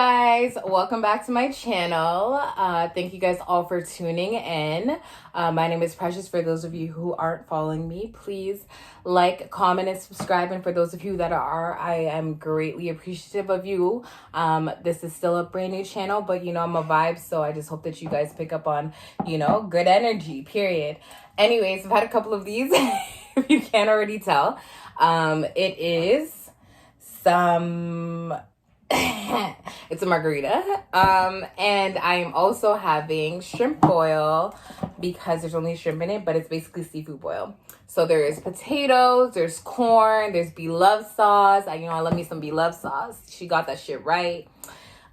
guys, welcome back to my channel. Thank you guys all for tuning in. My name is Precious. For those of you who aren't following me, please like, comment, and subscribe. And for those of you that are, I am greatly appreciative of you. This is still a brand new channel, but you know I'm a vibe, so I just hope that you guys pick up on, you know, good energy, period. Anyways, I've had a couple of these, if you can't already tell. It is some... it's a margarita, and I'm also having shrimp boil because there's only shrimp in it, but it's basically seafood boil. So there's potatoes, there's corn, there's beloved sauce. I love me some beloved sauce. She got that shit right.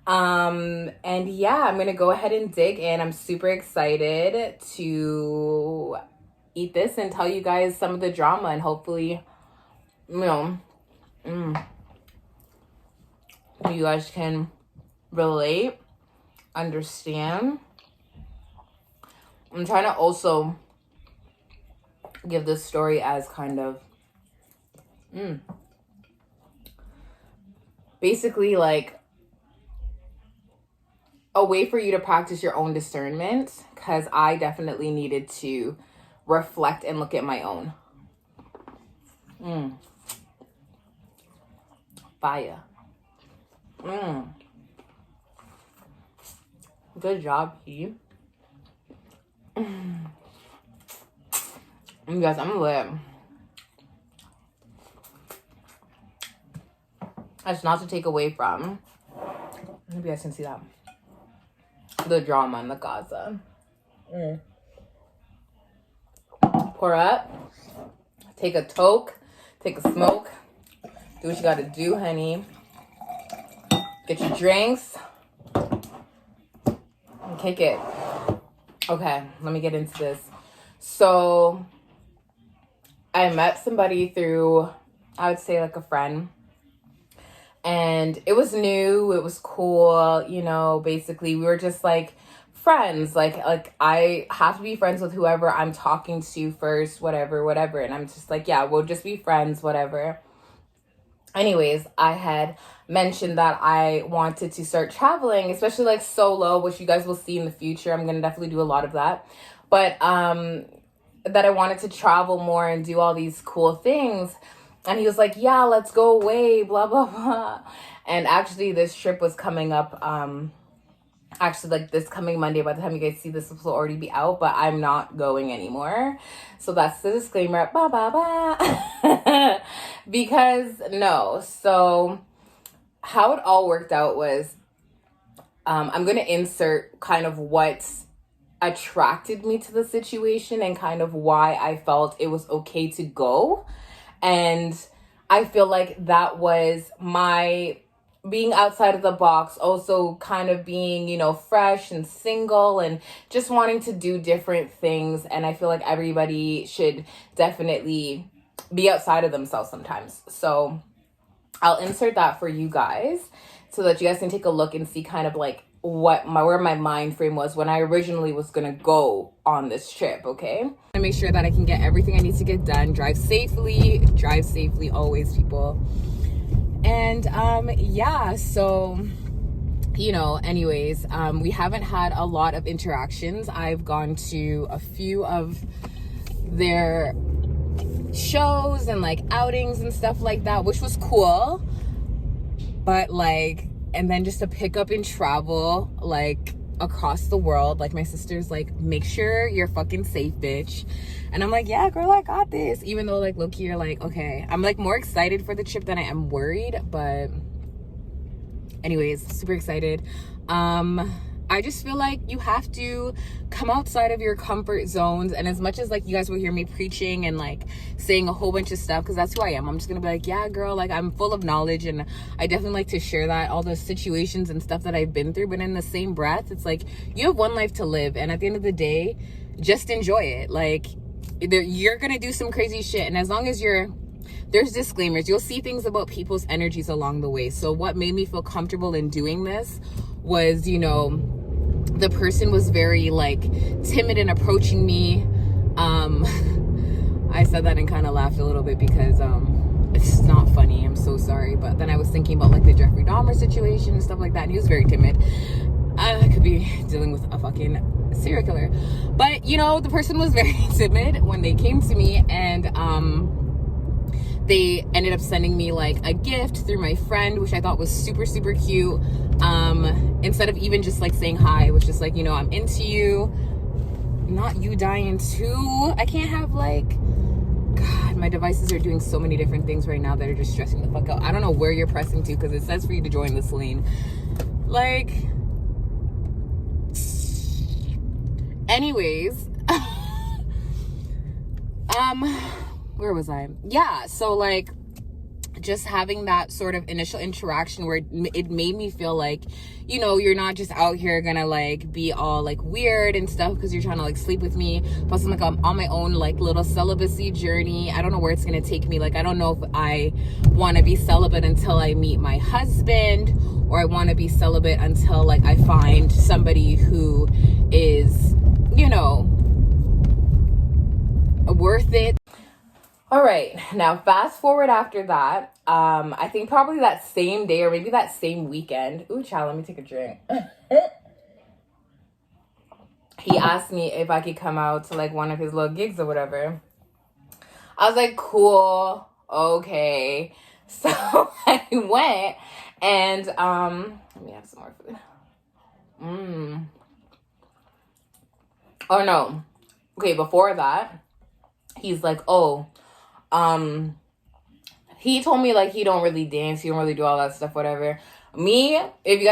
And yeah, I'm gonna go ahead and dig in. I'm super excited to eat this and tell you guys some of the drama, and hopefully, you know, you guys can relate, understand. I'm trying to also give this story as kind of basically like a way for you to practice your own discernment, because I definitely needed to reflect and look at my own. Fire. Good job, P. You guys, I'm lit. That's not to take away from, maybe you guys can see that, the drama in the Gaza. Pour up, take a toke, take a smoke, do what you gotta do, honey. Get your drinks and kick it. Okay, let me get into this. So I met somebody through, I would say like a friend, and it was new, it was cool, you know. Basically we were just like friends, like I have to be friends with whoever I'm talking to first, whatever, and I'm just like, yeah, we'll just be friends, whatever. Anyways, I had mentioned that I wanted to start traveling, especially like solo, which you guys will see in the future. I'm gonna definitely do a lot of that, but that I wanted to travel more and do all these cool things. And he was like, yeah, let's go away, blah blah blah. And actually this trip was coming up actually like this coming Monday. By the time you guys see this, will already be out, but I'm not going anymore. So that's the disclaimer. Blah blah blah. Because no. So how it all worked out was, I'm going to insert kind of what attracted me to the situation and kind of why I felt it was okay to go. And I feel like that was my being outside of the box, also kind of being, you know, fresh and single and just wanting to do different things. And I feel like everybody should definitely be outside of themselves sometimes. So I'll insert that for you guys so that you guys can take a look and see kind of like where my mind frame was when I originally was gonna go on this trip. Okay, to make sure that I can get everything I need to get done. Drive safely always, people. And yeah, so you know, anyways, we haven't had a lot of interactions. I've gone to a few of their shows and like outings and stuff like that, which was cool, but like, and then just to pick up and travel like across the world, like my sister's like, make sure you're fucking safe, bitch. And I'm like, yeah girl, I got this, even though like low-key you're like, okay, I'm like more excited for the trip than I am worried. But anyways, super excited. I just feel like you have to come outside of your comfort zones. And as much as like you guys will hear me preaching and like saying a whole bunch of stuff, because that's who I am, I'm just gonna be like, yeah girl, like I'm full of knowledge and I definitely like to share that, all the situations and stuff that I've been through. But in the same breath, it's like you have one life to live, and at the end of the day, just enjoy it. Like you're gonna do some crazy shit, and as long as there's disclaimers, you'll see things about people's energies along the way. So what made me feel comfortable in doing this was, you know, the person was very like timid in approaching me. I said that and kind of laughed a little bit because it's not funny. I'm so sorry. But then I was thinking about like the Jeffrey Dahmer situation and stuff like that. And he was very timid. I could be dealing with a fucking serial killer. But, you know, the person was very timid when they came to me, and they ended up sending me like a gift through my friend, which I thought was super, super cute. Instead of even just like saying hi, it was just like, you know, I'm into you, not you dying too. I can't have like, God, my devices are doing so many different things right now that are just stressing the fuck out. I don't know where you're pressing to, because it says for you to join this lane. Like, anyways, where was I? Yeah, so like just having that sort of initial interaction where it made me feel like, you know, you're not just out here gonna like be all like weird and stuff because you're trying to like sleep with me. Plus I'm like, I'm on my own like little celibacy journey. I don't know where it's gonna take me. Like, I don't know if I want to be celibate until I meet my husband, or I want to be celibate until like I find somebody who is, you know, worth it. All right, now fast forward after that. I think probably that same day or maybe that same weekend. Ooh, child, let me take a drink. He asked me if I could come out to like one of his little gigs or whatever. I was like, cool, okay. So I went, and let me have some more food. Oh no. Okay, before that, he's like, oh, he told me like he don't really dance, he don't really do all that stuff, whatever. Me, if you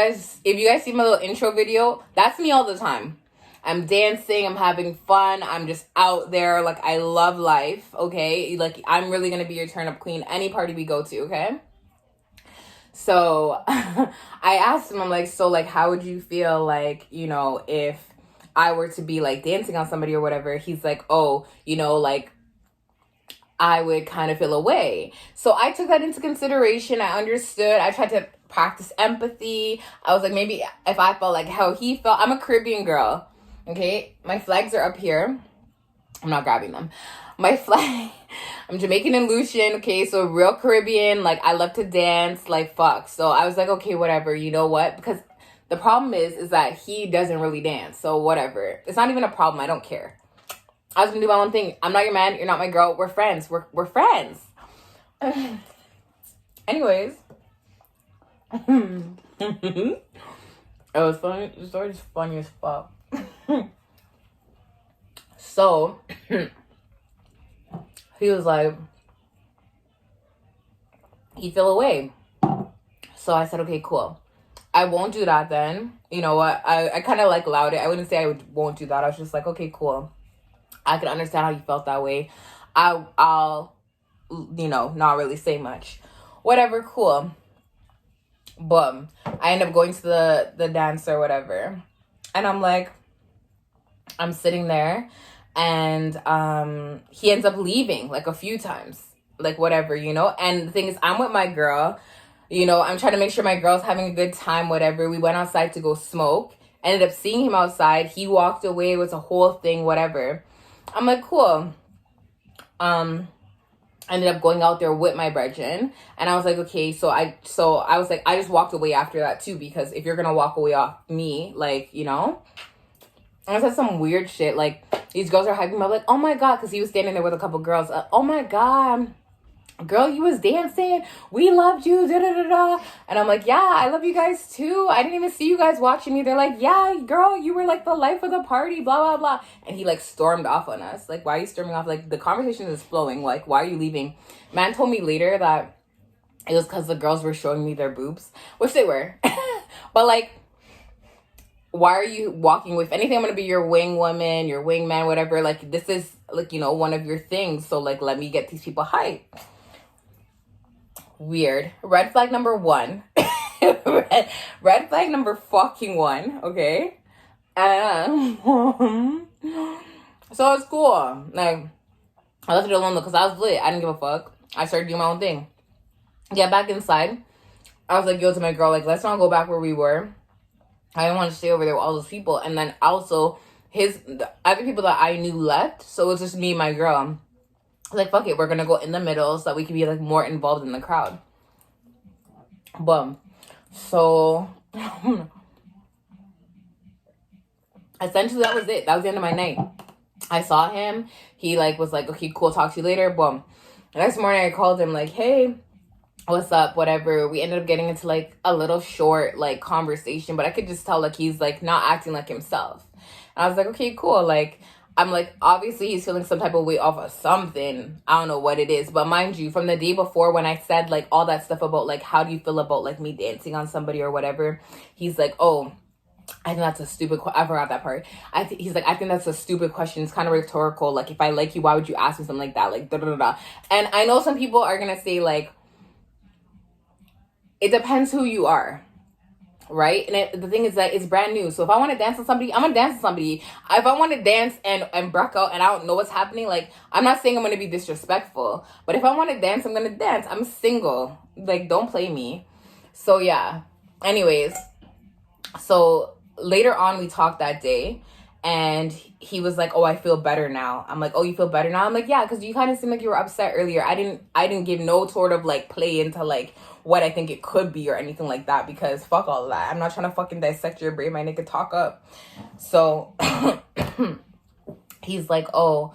guys see my little intro video, that's me all the time. I'm dancing, I'm having fun, I'm just out there, like I love life, okay? Like I'm really gonna be your turn up queen any party we go to, okay? So I asked him, I'm like, so like how would you feel like, you know, if I were to be like dancing on somebody or whatever? He's like, oh, you know, like I would kind of feel away. So I took that into consideration. I understood. I tried to practice empathy. I was like, maybe if I felt like how he felt. I'm a Caribbean girl, okay? My flags are up here. I'm not grabbing them. My flag, I'm Jamaican and Lucian, okay? So real Caribbean. Like, I love to dance, like, fuck. So I was like, okay, whatever. You know what? Because the problem is that he doesn't really dance. So whatever. It's not even a problem. I don't care. I was gonna do my own thing. I'm not your man. You're not my girl. We're friends. We're friends. Anyways, it was funny. The story is funny as fuck. So he was like, he fell away. So I said, okay, cool. I won't do that then. You know what? I kind of like allowed it. I wouldn't say won't do that. I was just like, okay, cool. I can understand how you felt that way. I'll, you know, not really say much. Whatever, cool. Boom. I end up going to the dance or whatever. And I'm like, I'm sitting there, and he ends up leaving like a few times. Like whatever, you know? And the thing is, I'm with my girl. You know, I'm trying to make sure my girl's having a good time, whatever. We went outside to go smoke. Ended up seeing him outside. He walked away. It was a whole thing, whatever. I'm like, cool. Ended up going out there with my brethren, and I was like, okay, so I was like, I just walked away after that too, because if you're gonna walk away off me, like, you know. And I said some weird shit, like, these girls are hyping me up, like, oh my God, because he was standing there with a couple girls, oh my God, girl, you was dancing, we loved you, da da da da. And I'm like, yeah, I love you guys too. I didn't even see you guys watching me. They're like, yeah, girl, you were like the life of the party, blah blah blah. And he like stormed off on us. Like, why are you storming off? Like, the conversation is flowing. Like, why are you leaving? Man told me later that it was because the girls were showing me their boobs, which they were. But like, why are you walking with? If anything, I'm gonna be your wing woman, your wing man, whatever. Like, this is like, you know, one of your things. So like, let me get these people hyped. Weird. Red flag number 1. red flag number fucking 1. Okay. So it's cool. Like, I left it alone though, because I was lit. I didn't give a fuck. I started doing my own thing. Get back inside. I was like, yo, to my girl, like, let's not go back where we were. I didn't want to stay over there with all those people. And then also the other people that I knew left. So it was just me and my girl. Like, fuck it, we're gonna go in the middle so that we can be like more involved in the crowd. Boom. So essentially that was it. That was the end of my night. I saw him. He like was like, okay, cool, talk to you later. Boom. The next morning I called him like, hey, what's up, whatever. We ended up getting into like a little short like conversation, but I could just tell like he's like not acting like himself. And I was like, okay, cool. Like, I'm like, obviously he's feeling some type of weight off of something. I don't know what it is. But mind you, from the day before when I said like all that stuff about like, how do you feel about like me dancing on somebody or whatever, he's like, oh, I think that's a stupid I forgot that part. He's like, I think that's a stupid question. It's kind of rhetorical. Like, if I like you, why would you ask me something like that? Like, da da da da. And I know some people are gonna say like, it depends who you are, right? And the thing is that it's brand new. So if I want to dance with somebody, I'm gonna dance with somebody. If I want to dance and break out and I don't know what's happening, like, I'm not saying I'm gonna be disrespectful, but if I want to dance, I'm gonna dance. I'm single. Like, don't play me. So yeah. Anyways, so later on we talked that day, and he was like, oh, I feel better now. I'm like, oh, you feel better now? I'm like, yeah, because you kind of seemed like you were upset earlier. I didn't give no sort of like play into like what I think it could be or anything like that, because fuck all of that. I'm not trying to fucking dissect your brain. My nigga, talk up. So he's like, oh,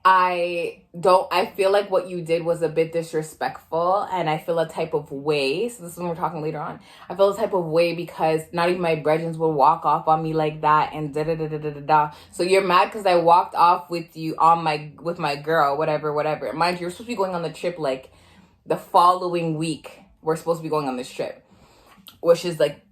I feel like what you did was a bit disrespectful, and I feel a type of way. So this is when we're talking later on. I feel a type of way because not even my brethren will walk off on me like that and da da da da da da da. So you're mad because I walked off with you with my girl, whatever. Mind you, you're supposed to be going on the trip like the following week. We're supposed to be going on this trip, which is like,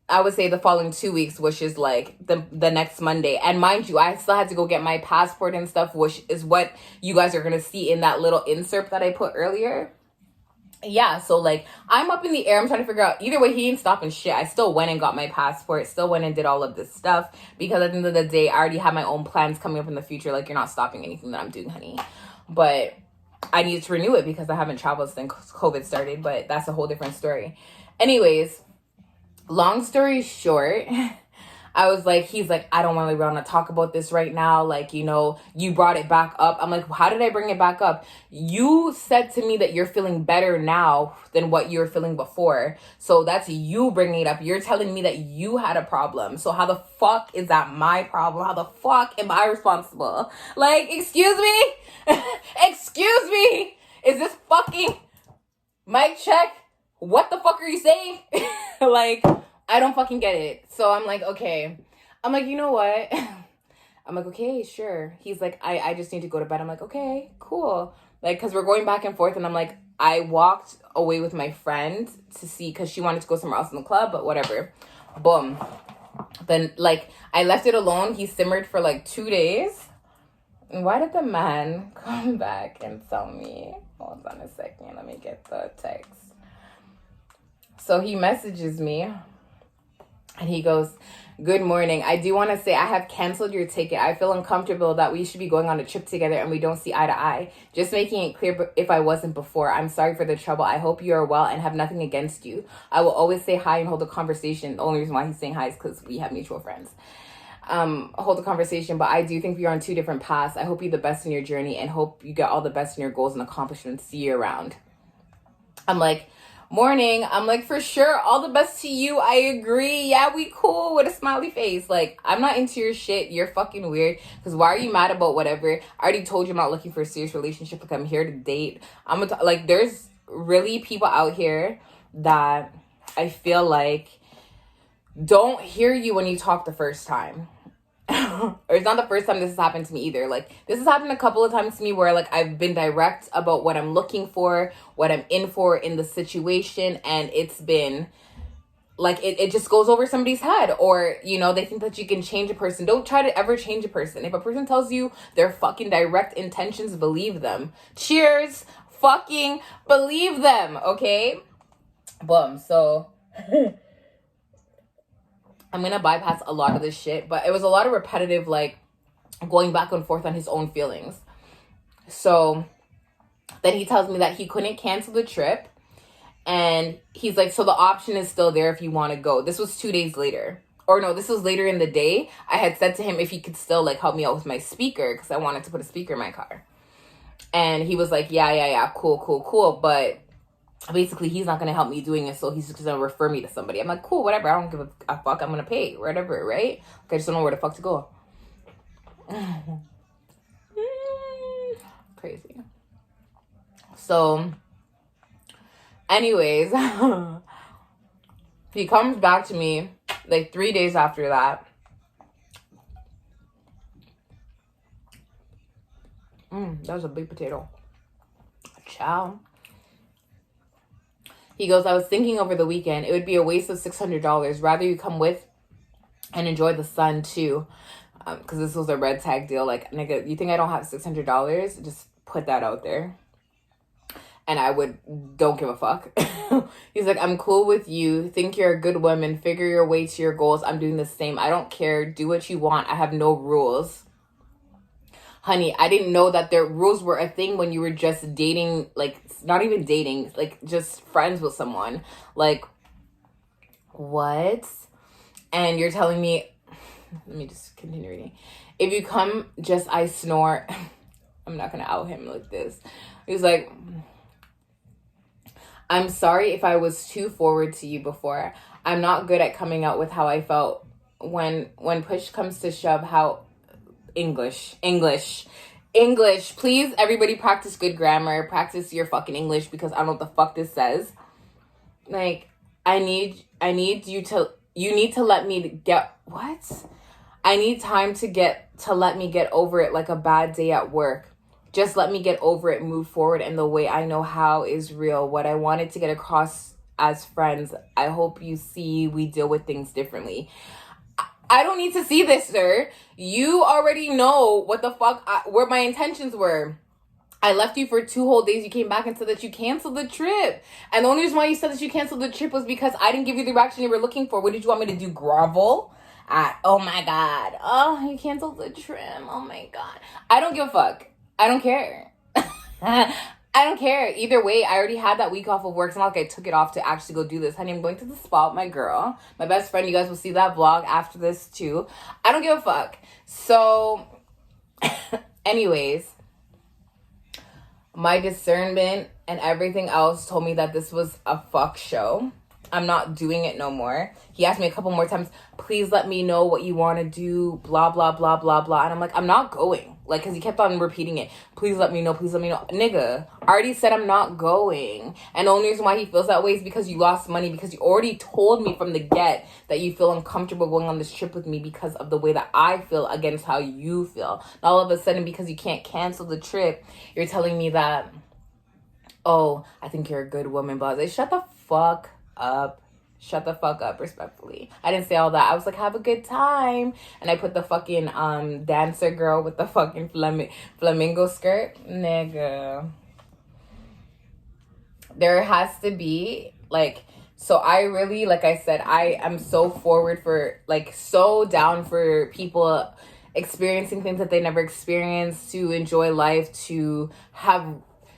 I would say the following 2 weeks, which is like the next Monday. And mind you, I still had to go get my passport and stuff, which is what you guys are going to see in that little insert that I put earlier. Yeah, so like I'm up in the air. I'm trying to figure out, either way, he ain't stopping shit. I still went and got my passport, still went and did all of this stuff, because at the end of the day, I already have my own plans coming up in the future. Like, you're not stopping anything that I'm doing, honey. But I needed to renew it because I haven't traveled since COVID started, but that's a whole different story. Anyways, long story short, I was like, he's like, I don't really want to talk about this right now. Like, you know, you brought it back up. I'm like, how did I bring it back up? You said to me that you're feeling better now than what you were feeling before. So that's you bringing it up. You're telling me that you had a problem. So how the fuck is that my problem? How the fuck am I responsible? Like, excuse me? Excuse me? Is this fucking mic check? What the fuck are you saying? Like, I don't fucking get it. So I'm like, okay. I'm like, you know what? I'm like, okay, sure. He's like, I just need to go to bed. I'm like, okay, cool. Like, because we're going back and forth. And I'm like, I walked away with my friend to see, because she wanted to go somewhere else in the club, but whatever. Boom. Then, like, I left it alone. He simmered for like 2 days. And why did the man come back and tell me? Hold on a second. Let me get the text. So he messages me and he goes, good morning. I do want to say I have canceled your ticket. I feel uncomfortable that we should be going on a trip together and we don't see eye to eye. Just making it clear if I wasn't before. I'm sorry for the trouble. I hope you are well and have nothing against you. I will always say hi and hold a conversation. The only reason why he's saying hi is because we have mutual friends. Hold a conversation, but I do think we are on two different paths. I hope you the best in your journey and hope you get all the best in your goals and accomplishments. See you around. I'm like, morning. I'm like, for sure, all the best to you. I agree. Yeah, we cool, with a smiley face. Like, I'm not into your shit. You're fucking weird. Because why are you mad about whatever? I already told you I'm not looking for a serious relationship. Like, I'm here to date. Like, there's really people out here that I feel like don't hear you when you talk the first time. Or it's not the first time this has happened to me either. Like, this has happened a couple of times to me where, like, I've been direct about what I'm looking for, what I'm in for in the situation, and it's been, like, it just goes over somebody's head. Or, you know, they think that you can change a person. Don't try to ever change a person. If a person tells you their fucking direct intentions, believe them. Cheers! Fucking believe them, okay? Boom, so... I'm going to bypass a lot of this shit, but it was a lot of repetitive, like, going back and forth on his own feelings. So then he tells me that he couldn't cancel the trip, and he's like, so the option is still there if you want to go. This was 2 days later, or no, this was later in the day. I had said to him if he could still like help me out with my speaker, because I wanted to put a speaker in my car. And he was like, yeah, cool. But basically, he's not going to help me doing it, so he's just going to refer me to somebody. I'm like, cool, whatever. I don't give a fuck. I'm going to pay, whatever, right? Like, I just don't know where the fuck to go. Crazy. So, anyways, he comes back to me like 3 days after that. That was a big potato. Ciao. He goes, I was thinking over the weekend, it would be a waste of $600. Rather you come with and enjoy the sun too. Because this was a red tag deal. Like, nigga, you think I don't have $600? Just put that out there. And I don't give a fuck. He's like, I'm cool with you. Think you're a good woman. Figure your way to your goals. I'm doing the same. I don't care. Do what you want. I have no rules. Honey, I didn't know that their rules were a thing when you were just dating, like, not even dating, like, just friends with someone. Like, what? And you're telling me, let me just continue reading. If you come, just I snore. I'm not going to out him like this. He's like, I'm sorry if I was too forward to you before. I'm not good at coming out with how I felt when push comes to shove. How English. Please, everybody practice good grammar. Practice your fucking English, because I don't know what the fuck this says. Like, you need to let me get, what? I need time to let me get over it like a bad day at work. Just let me get over it, move forward, and the way I know how is real. What I wanted to get across as friends, I hope you see we deal with things differently. I don't need to see this, sir. You already know what the fuck, where my intentions were. I left you for 2 whole days. You came back and said that you canceled the trip. And the only reason why you said that you canceled the trip was because I didn't give you the reaction you were looking for. What did you want me to do? Grovel? Oh my God. Oh, you canceled the trip. Oh my God. I don't give a fuck. I don't care. I don't care. Either way, I already had that week off of work. It's not like I took it off to actually go do this. Honey, I'm going to the spa with my girl. My best friend. You guys will see that vlog after this too. I don't give a fuck. So, anyways, my discernment and everything else told me that this was a fuck show. I'm not doing it no more. He asked me a couple more times, please let me know what you want to do, blah, blah, blah, blah, blah. And I'm like, I'm not going. Like, because he kept on repeating it. Please let me know. Please let me know. Nigga, I already said I'm not going. And the only reason why he feels that way is because you lost money. Because you already told me from the get that you feel uncomfortable going on this trip with me because of the way that I feel against how you feel. And all of a sudden, because you can't cancel the trip, you're telling me that, oh, I think you're a good woman. But shut the fuck up. Shut the fuck up, respectfully. I didn't say all that. I was like, have a good time. And I put the fucking dancer girl with the fucking flamingo skirt. Nigga. There has to be, like, so I really, like I said, I am so forward for, like, so down for people experiencing things that they never experienced, to enjoy life, to have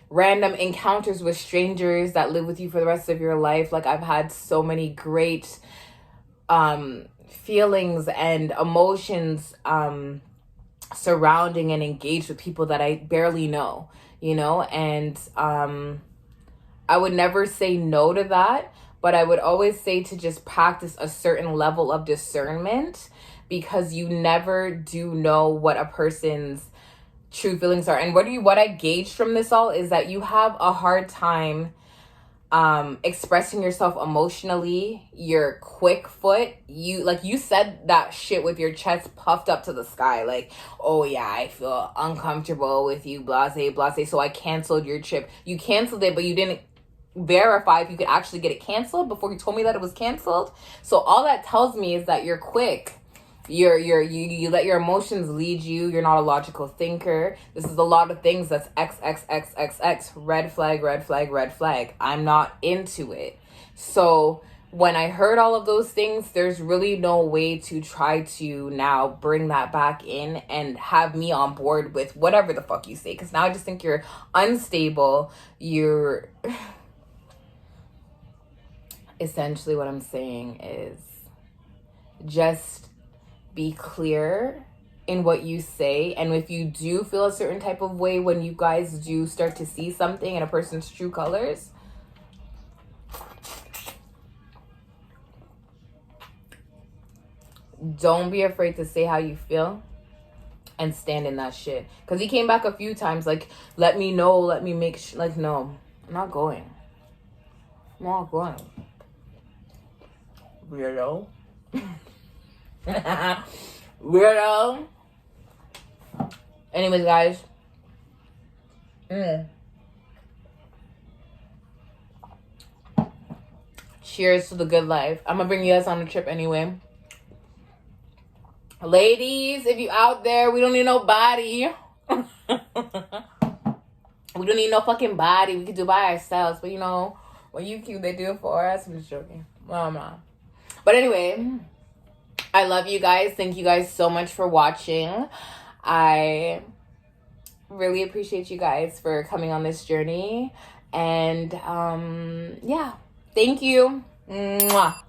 random encounters with strangers that live with you for the rest of your life. Like, I've had so many great feelings and emotions surrounding and engaged with people that I barely know, you know? And I would never say no to that, but I would always say to just practice a certain level of discernment, because you never do know what a person's true feelings are. And what I gauged from this all is that you have a hard time expressing yourself emotionally. You're quick foot. You said that shit with your chest puffed up to the sky, like, oh yeah, I feel uncomfortable with you, blase, so I canceled your trip. You canceled it, but you didn't verify if you could actually get it canceled before you told me that it was canceled. So all that tells me is that you're quick. You let your emotions lead you. You're not a logical thinker. This is a lot of things that's XXXXX. Red flag. I'm not into it. So when I heard all of those things, there's really no way to try to now bring that back in and have me on board with whatever the fuck you say. Because now I just think you're unstable. You're... Essentially what I'm saying is, just be clear in what you say. And if you do feel a certain type of way when you guys do start to see something in a person's true colors, don't be afraid to say how you feel and stand in that shit. Because he came back a few times like, let me know, let me make like, no, I'm not going. I'm not going. Weirdo. Weirdo. Anyways, guys. Cheers to the good life. I'm gonna bring you guys on a trip anyway. Ladies, if you out there, we don't need no body. We don't need no fucking body. We can do it by ourselves. But you know, when you cute, they do it for us. I'm just joking. Well, I'm not. But anyway, I love you guys. Thank you guys so much for watching. I really appreciate you guys for coming on this journey. And yeah, thank you. Mwah.